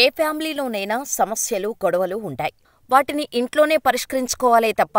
ఏ ఫ్యామిలీలోనైనా సమస్యలు, గొడవలు ఉంటాయి. వాటిని ఇంట్లోనే పరిష్కరించుకోవాలే తప్ప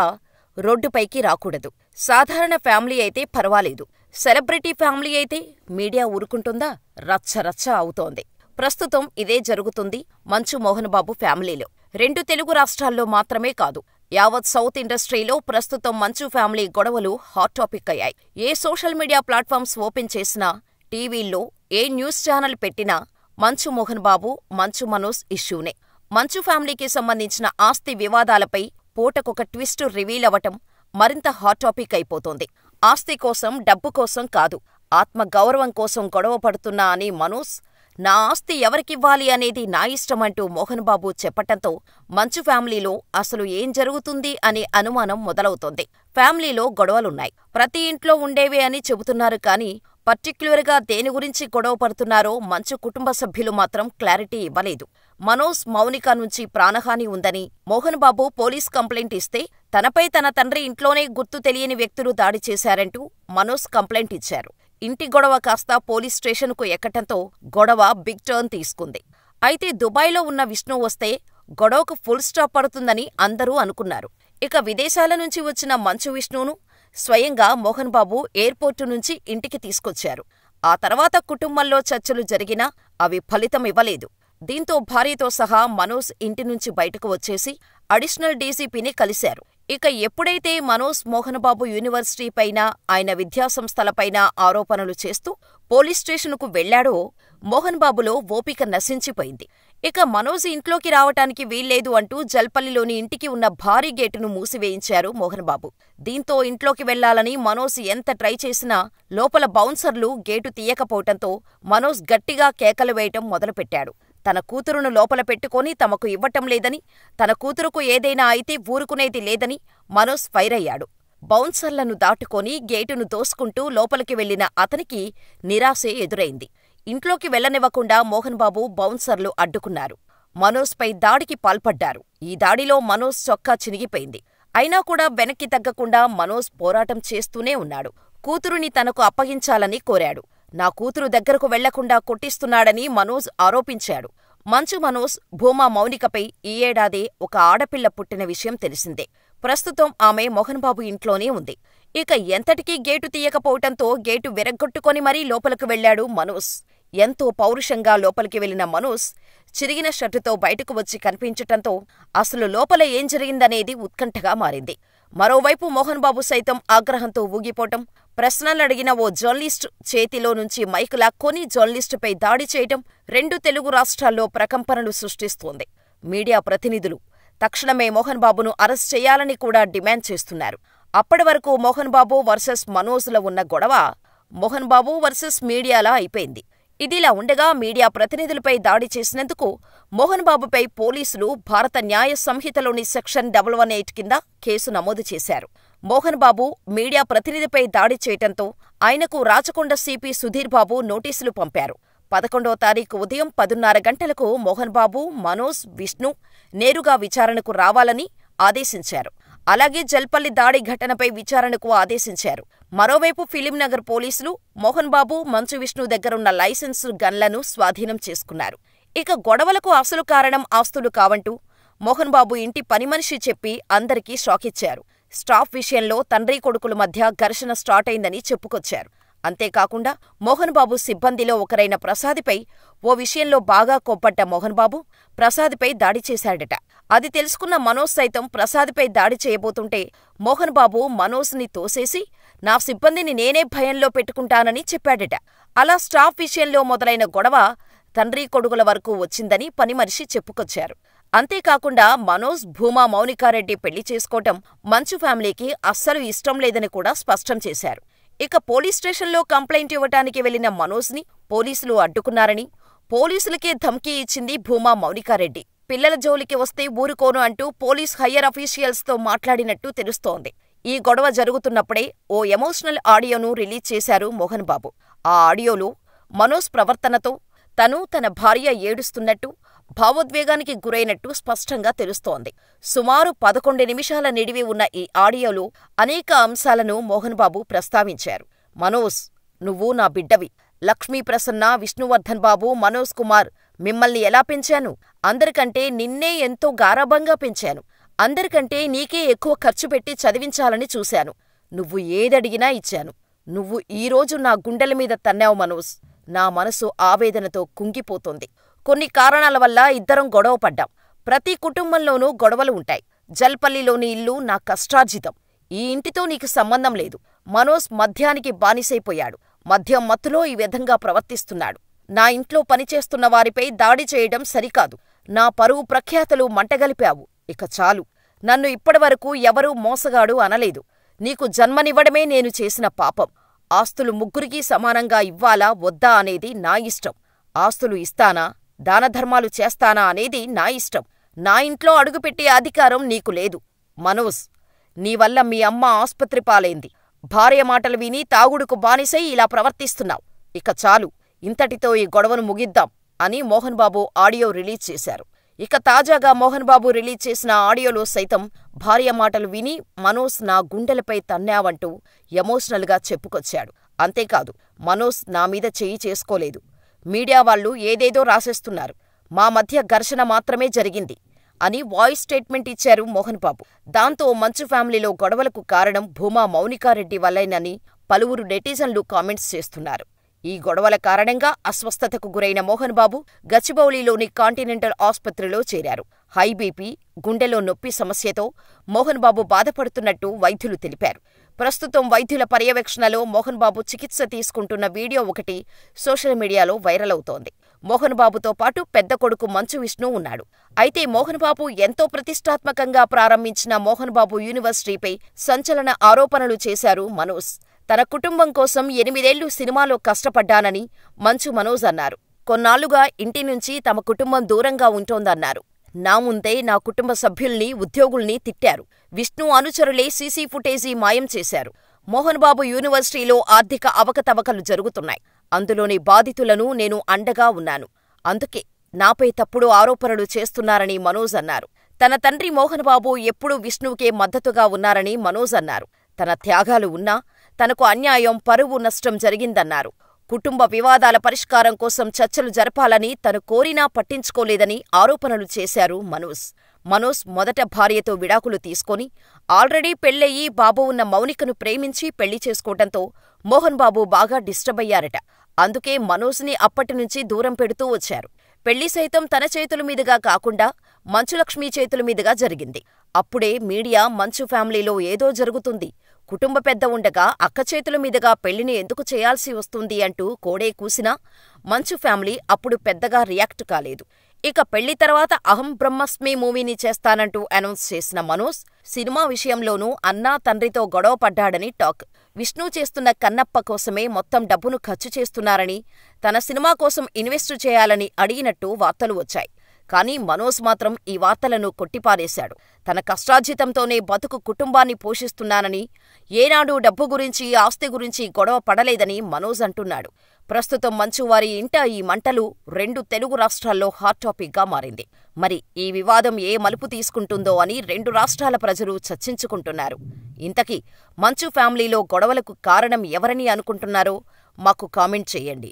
రోడ్డుపైకి రాకూడదు. సాధారణ ఫ్యామిలీ అయితే పర్వాలేదు. సెలబ్రిటీ ఫ్యామిలీ అయితే మీడియా ఊరుకుంటుందా? రచ్చ రచ్చ అవుతోంది. ప్రస్తుతం ఇదే జరుగుతుంది మంచు మోహన్ బాబు ఫ్యామిలీలో. 2 తెలుగు రాష్ట్రాల్లో మాత్రమే కాదు, యావత్ సౌత్ ఇండస్ట్రీలో ప్రస్తుతం మంచు ఫ్యామిలీ గొడవలు హాట్ టాపిక్ అయ్యాయి. ఏ సోషల్ మీడియా ప్లాట్ఫామ్స్ ఓపెన్ చేసినా, టీవీల్లో ఏ న్యూస్ ఛానల్ పెట్టినా మంచు మోహన్ బాబు, మంచు మనోజ్ ఇష్యూనే. మంచు ఫ్యామిలీకి సంబంధించిన ఆస్తి వివాదాలపై పూటకొక ట్విస్ట్ రివీల్ అవటం మరింత హాట్ టాపిక్ అయిపోతోంది. ఆస్తి కోసం, డబ్బు కోసం కాదు, ఆత్మ గౌరవం కోసం గొడవ పడుతున్నా అని మనోజ్, నా ఆస్తి ఎవరికివ్వాలి అనేది నా ఇష్టమంటూ మోహన్ బాబు చెప్పటంతో మంచు ఫ్యామిలీలో అసలు ఏం జరుగుతుంది అనే అనుమానం మొదలవుతోంది. ఫ్యామిలీలో గొడవలున్నాయి, ప్రతి ఇంట్లో ఉండేవే అని చెబుతున్నారు కానీ పర్టిక్యులర్గా దేని గురించి గొడవ పడుతున్నారో మంచు కుటుంబ సభ్యులు మాత్రం క్లారిటీ ఇవ్వలేదు. మనోజ్, మౌనిక నుంచి ప్రాణహాని ఉందని మోహన్ బాబు పోలీస్ కంప్లైంట్ ఇస్తే తనపై తన తండ్రి ఇంట్లోనే గుర్తు తెలియని వ్యక్తులు దాడి చేశారంటూ మనోజ్ కంప్లైంట్ ఇచ్చారు. ఇంటి గొడవ కాస్త పోలీస్ స్టేషన్కు ఎక్కటంతో గొడవ బిగ్ టర్న్ తీసుకుంది. అయితే దుబాయ్లో ఉన్న విష్ణు వస్తే గొడవకు ఫుల్ స్టాప్ పడుతుందని అందరూ అనుకున్నారు. ఇక విదేశాల నుంచి వచ్చిన మంచు విష్ణును స్వయంగా మోహన్ బాబు ఎయిర్పోర్టు నుంచి ఇంటికి తీసుకొచ్చారు. ఆ తర్వాత కుటుంబంలో చర్చలు జరిగినా అవి ఫలితం ఇవ్వలేదు. దీంతో భార్యతో సహా మనోజ్ ఇంటి నుంచి బయటకు వచ్చేసి అడిషనల్ డీసీపీని కలిశారు. ఇక ఎప్పుడైతే మనోజ్ మోహన్ బాబు యూనివర్సిటీపైనా, ఆయన విద్యాసంస్థలపైనా ఆరోపణలు చేస్తూ పోలీస్ స్టేషనుకు వెళ్లాడో మోహన్ బాబులో ఓపిక నశించిపోయింది. ఇక మనోజ్ ఇంట్లోకి రావటానికి వీల్లేదు అంటూ జల్పల్లిలోని ఇంటికి ఉన్న భారీ గేటును మూసివేయించారు మోహన్ బాబు. దీంతో ఇంట్లోకి వెళ్లాలని మనోజ్ ఎంత ట్రై చేసినా లోపల బౌన్సర్లు గేటు తీయకపోవటంతో మనోజ్ గట్టిగా కేకలు వేయటం మొదలుపెట్టాడు. తన కూతురును లోపల పెట్టుకొని తమకు ఇవ్వటం లేదని, తన కూతురుకు ఏదైనా అయితే ఊరుకునేది లేదని మనోజ్ ఫైర్ అయ్యాడు. బౌన్సర్లను దాటుకొని గేటును దోసుకుంటూ లోపలికి వెళ్లిన అతనికి నిరాశే ఎదురైంది. ఇంట్లోకి వెళ్లనివ్వకుండా మోహన్ బాబు, బౌన్సర్లు అడ్డుకున్నారు. మనోజ్పై దాడికి పాల్పడ్డారు. ఈ దాడిలో మనోజ్ చొక్కా చినిగిపోయింది. అయినా కూడా వెనక్కి తగ్గకుండా మనోజ్ పోరాటం చేస్తూనే ఉన్నాడు. కూతురుని తనకు అప్పగించాలని కోరాడు. నా కూతురు దగ్గరకు వెళ్లకుండా కొట్టిస్తున్నాడని మనోజ్ ఆరోపించాడు. మంచు మనోజ్, భూమా మౌనికపై ఈ ఏడాదే ఒక ఆడపిల్ల పుట్టిన విషయం తెలిసిందే. ప్రస్తుతం ఆమె మోహన్ బాబు ఇంట్లోనే ఉంది. ఇక ఎంతటికీ గేటు తీయకపోవటంతో గేటు విరగ్గొట్టుకొని మరీ లోపలకు వెళ్లాడు మనోజ్. ఎంతో పౌరుషంగా లోపలికి వెళ్లిన మనోజ్ చిరిగిన షర్టుతో బయటకు వచ్చి కనిపించటంతో అసలు లోపల ఏం జరిగిందనేది ఉత్కంఠగా మారింది. మరోవైపు మోహన్ బాబు సైతం ఆగ్రహంతో ఊగిపోవటం, ప్రశ్నలడిగిన ఓ జర్నలిస్టు చేతిలో నుంచి మైక్ లాక్కొని జర్నలిస్టుపై దాడి చేయటం 2 తెలుగు రాష్ట్రాల్లో ప్రకంపనలు సృష్టిస్తోంది. మీడియా ప్రతినిధులు తక్షణమే మోహన్ బాబును అరెస్ట్ చేయాలని కూడా డిమాండ్ చేస్తున్నారు. అప్పటి వరకు మోహన్ బాబు వర్సెస్ మనోజ్ల ఉన్న గొడవ మోహన్ బాబు వర్సెస్ మీడియాలా అయిపోయింది. ఇదిలా ఉండగా మీడియా ప్రతినిధులపై దాడి చేసినందుకు మోహన్ బాబుపై పోలీసులు భారత న్యాయ సంహితలోని సెక్షన్ 118 కింద కేసు నమోదు చేశారు. మోహన్ బాబు మీడియా ప్రతినిధిపై దాడి చేయటంతో ఆయనకు రాచకొండ సిపి సుధీర్ బాబు నోటీసులు పంపారు. 11వ తారీఖు ఉదయం 10:30 గంటలకు మోహన్ బాబు, మనోజ్, విష్ణు నేరుగా విచారణకు రావాలని ఆదేశించారు. అలాగే జల్పల్లి దాడి ఘటనపై విచారణకు ఆదేశించారు. మరోవైపు ఫిలింనగర్ పోలీసులు మోహన్ బాబు, మంచు విష్ణు దగ్గరున్న లైసెన్సు గన్లను స్వాధీనం చేసుకున్నారు. ఇక గొడవలకు అసలు కారణం ఆస్తులు కావంటూ మోహన్ బాబు ఇంటి పనిమనిషి చెప్పి అందరికీ షాకిచ్చారు. స్టాఫ్ విషయంలో తండ్రి కొడుకుల మధ్య ఘర్షణ స్టార్ట్ అయిందని చెప్పుకొచ్చారు. అంతేకాకుండా మోహన్ బాబు సిబ్బందిలో ఒకరైన ప్రసాద్పై ఓ విషయంలో బాగా కోప్పడ్డ మోహన్ బాబు ప్రసాద్పై దాడి చేశాడట. అది తెలుసుకున్న మనోజ్ సైతం ప్రసాద్పై దాడి చేయబోతుంటే మోహన్ బాబు మనోజ్ని తోసేసి నా సిబ్బందిని నేనే భయంలో పెట్టుకుంటానని చెప్పాడట. అలా స్టాఫ్ విషయంలో మొదలైన గొడవ తండ్రి కొడుకుల వరకు వచ్చిందని పనిమనిషి చెప్పుకొచ్చారు. అంతేకాకుండా మనోజ్, భూమా మౌనికారెడ్డి పెళ్లి చేసుకోవటం మంచు ఫ్యామిలీకి అస్సలు ఇష్టం లేదని కూడా స్పష్టం చేశారు. ఇక పోలీస్ స్టేషన్లో కంప్లైంట్ ఇవ్వటానికి వెళ్లిన మనోజ్ని పోలీసులు అడ్డుకున్నారని, పోలీసులకే ధమ్కీ ఇచ్చింది భూమా మౌనికారెడ్డి. పిల్లల జోలికి వస్తే ఊరుకోను అంటూ పోలీస్ హయ్యర్ అఫీషియల్స్తో మాట్లాడినట్టు తెలుస్తోంది. ఈ గొడవ జరుగుతున్నప్పుడే ఓ ఎమోషనల్ ఆడియోను రిలీజ్ చేశారు మోహన్ బాబు. ఆ ఆడియోలో మనోజ్ ప్రవర్తనతో తను, తన భార్య ఏడుస్తున్నట్టు, భావోద్వేగానికి గురైనట్టు స్పష్టంగా తెలుస్తోంది. సుమారు 11 నిమిషాల నిడివి ఉన్న ఈ ఆడియోలో అనేక అంశాలను మోహన్ బాబు ప్రస్తావించారు. మనోజ్, నువ్వు నా బిడ్డవి. లక్ష్మీప్రసన్న, విష్ణువర్ధన్ బాబు, మనోజ్ కుమార్ మిమ్మల్ని ఎలా పెంచాను? అందరికంటే నిన్నే ఎంతో గారాబంగా పెంచాను. అందరికంటే నీకే ఎక్కువ ఖర్చు పెట్టి చదివించాలని చూశాను. నువ్వు ఏదడిగినా ఇచ్చాను. నువ్వు ఈరోజు నా గుండెల మీద తన్నావు మనోజ్. నా మనసు ఆవేదనతో కుంగిపోతోంది. కొన్ని కారణాల వల్ల ఇద్దరం గొడవపడ్డాం. ప్రతి కుటుంబంలోనూ గొడవలు ఉంటాయి. జల్పల్లిలోని ఇల్లు నా కష్టార్జితం. ఈ ఇంటితో నీకు సంబంధం లేదు. మనోజ్ మద్యానికి బానిసైపోయాడు. మద్యం మత్తులో ఈ విధంగా ప్రవర్తిస్తున్నాడు. నా ఇంట్లో పనిచేస్తున్న వారిపై దాడి చేయడం సరికాదు. నా పరువు ప్రఖ్యాతలు మంటగలిపావు. ఇక చాలు. నన్ను ఇప్పటివరకు ఎవరూ మోసగాడు అనలేదు. నీకు జన్మనివ్వడమే నేను చేసిన పాపం. ఆస్తులు ముగ్గురికీ సమానంగా ఇవ్వాలా వద్దా అనేది నా ఇష్టం. ఆస్తులు ఇస్తానా, దానధర్మాలు చేస్తానా అనేది నా ఇష్టం. నా ఇంట్లో అడుగుపెట్టే అధికారం నీకు లేదు. మనోజ్, నీవల్ల మీ అమ్మ ఆస్పత్రి పాలైంది. భార్య మాటలు విని తాగుడుకు బానిసై ఇలా ప్రవర్తిస్తున్నావు. ఇక చాలు. ఇంతటితో ఈ గొడవను ముగిద్దాం అని మోహన్ బాబు ఆడియో రిలీజ్ చేశారు. ఇక తాజాగా మోహన్ బాబు రిలీజ్ చేసిన ఆడియోలో సైతం భార్య మాటలు విని మనోజ్ నా గుండెలపై తన్నావంటూ ఎమోషనల్గా చెప్పుకొచ్చాడు. అంతేకాదు, మనోజ్ నా మీద చెయ్యి చేసుకోలేదు. మీడియా వాళ్ళు ఏదేదో రాసేస్తున్నారు. మా మధ్య ఘర్షణ మాత్రమే జరిగింది అని వాయిస్ స్టేట్మెంట్ ఇచ్చారు మోహన్ బాబు. దాంతో మంచు ఫ్యామిలీలో గొడవలకు కారణం భూమా మౌనికారెడ్డి వల్లేనని పలువురు నెటిజన్లు కామెంట్స్ చేస్తున్నారు. ఈ గొడవల కారణంగా అస్వస్థతకు గురైన మోహన్ బాబు గచ్చిబౌలిలోని కాంటినెంటల్ ఆస్పత్రిలో చేరారు. హై బీపీ, గుండెలో నొప్పి సమస్యతో మోహన్ బాబు బాధపడుతున్నట్టు వైద్యులు తెలిపారు. ప్రస్తుతం వైద్యుల పర్యవేక్షణలో మోహన్ బాబు చికిత్స తీసుకుంటున్న వీడియో ఒకటి సోషల్ మీడియాలో వైరల్ అవుతోంది. మోహన్ బాబుతో పాటు పెద్ద కొడుకు మంచు విష్ణు ఉన్నాడు. అయితే మోహన్ బాబు ఎంతో ప్రతిష్టాత్మకంగా ప్రారంభించిన మోహన్ బాబు యూనివర్సిటీపై సంచలన ఆరోపణలు చేశారు మనోజ్. తన కుటుంబం కోసం 8 ఏళ్లు సినిమాలో కష్టపడ్డానని మంచు మనోజ్ అన్నారు. కొన్నాళ్లుగా ఇంటి నుంచి తమ కుటుంబం దూరంగా ఉంటోందన్నారు. నా ముందే నా కుటుంబ సభ్యుల్ని, ఉద్యోగుల్ని తిట్టారు. విష్ణు అనుచరులే సీసీ ఫుటేజీ మాయం చేశారు. మోహన్ బాబు యూనివర్సిటీలో ఆర్థిక అవకతవకలు జరుగుతున్నాయి. అందులోని బాధితులను నేను అండగా ఉన్నాను. అందుకే నాపై తప్పుడు ఆరోపణలు చేస్తున్నారని మనోజ్ అన్నారు. తన తండ్రి మోహన్ బాబు ఎప్పుడూ విష్ణువుకే మద్దతుగా ఉన్నారని మనోజ్ అన్నారు. తన త్యాగాలు ఉన్నా తనకు అన్యాయం, పరువు నష్టం జరిగిందన్నారు. కుటుంబ వివాదాల పరిష్కారం కోసం చర్చలు జరపాలని తను కోరినా పట్టించుకోలేదని ఆరోపణలు చేశారు మనోజ్. మనోజ్ మొదట భార్యతో విడాకులు తీసుకొని ఆల్రెడీ పెళ్లయ్యి బాబు ఉన్న మౌనికను ప్రేమించి పెళ్లి చేసుకోవడంతో మోహన్ బాబు బాగా డిస్టర్బ్ అయ్యారట. అందుకే మనోజ్ని అప్పటినుంచి దూరం పెడుతూ వచ్చారు. పెళ్లి సైతం తన చేతుల మీదుగా కాకుండా మంచులక్ష్మి చేతుల మీదుగా జరిగింది. అప్పుడే మీడియా మంచు ఫ్యామిలీలో ఏదో జరుగుతుంది, కుటుంబ పెద్ద ఉండగా అక్క చేతుల మీదుగా పెళ్లిని ఎందుకు చేయాల్సి వస్తుంది అంటూ కోడే కూసినా మంచు ఫ్యామిలీ అప్పుడు పెద్దగా రియాక్ట్ కాలేదు. ఇక పెళ్లి తర్వాత అహం బ్రహ్మస్మి మూవీని చేస్తానంటూ అనౌన్స్ చేసిన మనోజ్ సినిమా విషయంలోనూ అన్నా తండ్రితో గొడవ పడ్డాడని టాక్. విష్ణు చేస్తున్న కన్నప్ప కోసమే మొత్తం డబ్బును ఖర్చు చేస్తున్నారని, తన సినిమా కోసం ఇన్వెస్టు చేయాలని అడిగినట్టు వార్తలు వచ్చాయి. కానీ మనోజ్ మాత్రం ఈ వార్తలను కొట్టిపారేశాడు. తన కష్టార్జితంతోనే బతుకు కుటుంబాన్ని పోషిస్తున్నానని, ఏనాడూ డబ్బు గురించి, ఆస్తి గురించి గొడవ పడలేదని మనోజ్ అంటున్నాడు. ప్రస్తుతం మంచువారి ఇంట ఈ మంటలు 2 తెలుగు రాష్ట్రాల్లో హాట్ టాపిక్గా మారింది. మరి ఈ వివాదం ఏ మలుపు తీసుకుంటుందో అని 2 రాష్ట్రాల ప్రజలు చర్చించుకుంటున్నారు. ఇంతకీ మంచు ఫ్యామిలీలో గొడవలకు కారణం ఎవరని అనుకుంటున్నారో మాకు కామెంట్ చేయండి.